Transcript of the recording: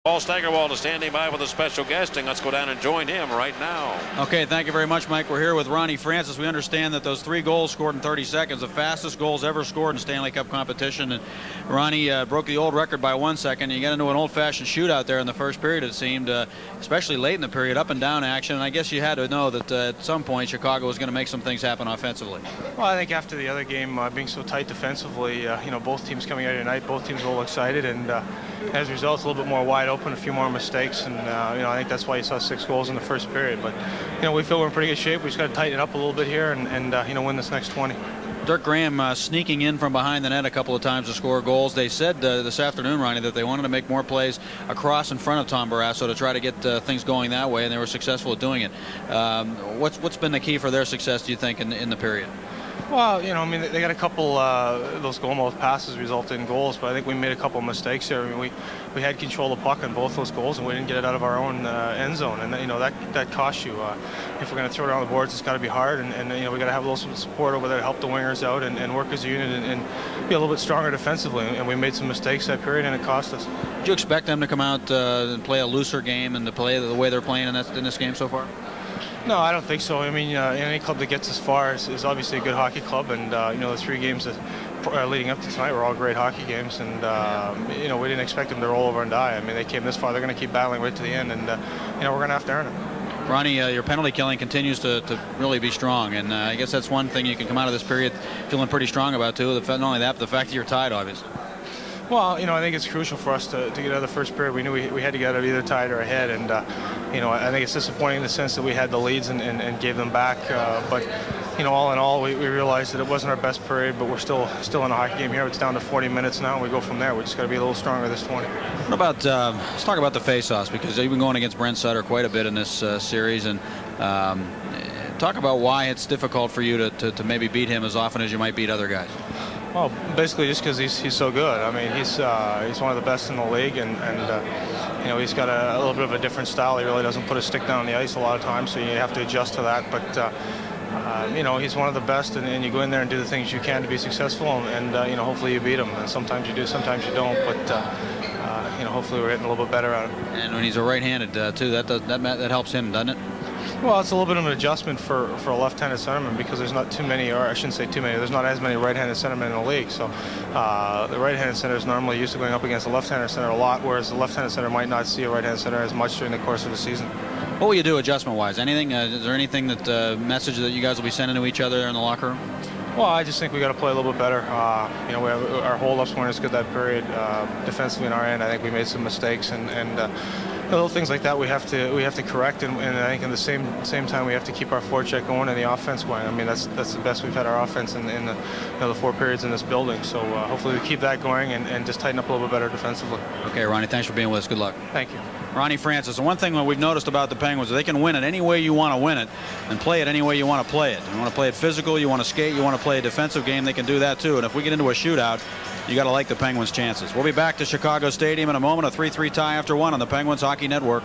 Paul Steigerwald is standing by with a special guesting. Let's go down and join him right now. Okay, thank you very much, Mike. We're here with Ronnie Francis. We understand that those 3 goals scored in 30 seconds, the fastest goals ever scored in Stanley Cup competition. And Ronnie broke the old record by 1 second. You got into an old-fashioned shootout there in the first period, it seemed, especially late in the period, up and down action. And I guess you had to know that at some point Chicago was going to make some things happen offensively. Well, I think after the other game being so tight defensively, both teams coming out tonight, both teams all excited, and as a result, a little bit more wide open, a few more mistakes, and I think that's why you saw 6 goals in the first period. But we feel we're in pretty good shape. We just got to tighten it up a little bit here and win this next 20. Dirk Graham sneaking in from behind the net a couple of times to score goals. They said this afternoon, Ronnie, that they wanted to make more plays across in front of Tom Barrasso to try to get things going that way, and they were successful at doing it. What's been the key for their success, do you think, in the period? Well, they got a couple those goal-mouth passes resulted in goals, but I think we made a couple of mistakes there. We had control of the puck on both those goals, and we didn't get it out of our own end zone, and that costs you. If we're going to throw it around the boards, it's got to be hard, and we got to have a little support over there to help the wingers out and work as a unit and be a little bit stronger defensively. And we made some mistakes that period, and it cost us. Did you expect them to come out and play a looser game and to play the way they're playing in this game so far? No, I don't think so. I mean, any club that gets as far is obviously a good hockey club, and the 3 games that leading up to tonight were all great hockey games, and we didn't expect them to roll over and die. I mean, they came this far; they're going to keep battling right to the end, and we're going to have to earn it. Ronnie, your penalty killing continues to really be strong, and I guess that's one thing you can come out of this period feeling pretty strong about too. Not only that, but the fact that you're tied, obviously. Well, I think it's crucial for us to get out of the first period. We knew we had to get out of either tied or ahead, and I think it's disappointing in the sense that we had the leads and gave them back. But all in all, we realized that it wasn't our best period, but we're still in a hockey game here. It's down to 40 minutes now, and we go from there. We just got to be a little stronger this 20. What about let's talk about the face-offs, because you've been going against Brent Sutter quite a bit in this series, and talk about why it's difficult for you to maybe beat him as often as you might beat other guys. Well, basically just because he's so good. I mean, he's one of the best in the league, and he's got a little bit of a different style. He really doesn't put his stick down on the ice a lot of times, so you have to adjust to that. But he's one of the best, and you go in there and do the things you can to be successful, and hopefully you beat him. And sometimes you do, sometimes you don't. But hopefully we're getting a little bit better at it. And when he's a right-handed too, that helps him, doesn't it? Well, it's a little bit of an adjustment for a left-handed centerman, because there's not too many, or I shouldn't say too many, there's not as many right-handed centermen in the league. So the right-handed center is normally used to going up against the left-handed center a lot, whereas the left-handed center might not see a right-handed center as much during the course of the season. What will you do adjustment-wise? Anything? Is there anything message that you guys will be sending to each other in the locker room? Well, I just think we got to play a little bit better. Our hold-ups weren't as good that period. Defensively on our end, I think we made some mistakes, and little things like that we have to correct, and I think in the same time we have to keep our forecheck going and the offense going. I mean, that's the best we've had our offense in the 4 periods in this building. So hopefully we keep that going and just tighten up a little bit better defensively. Okay, Ronnie, thanks for being with us. Good luck. Thank you. Ronnie Francis. And one thing that we've noticed about the Penguins is they can win it any way you want to win it and play it any way you want to play it. You want to play it physical, you want to skate, you want to play a defensive game, they can do that too. And if we get into a shootout, you got to like the Penguins' chances. We'll be back to Chicago Stadium in a moment. A 3-3 tie after 1 on the Penguins Hockey Network.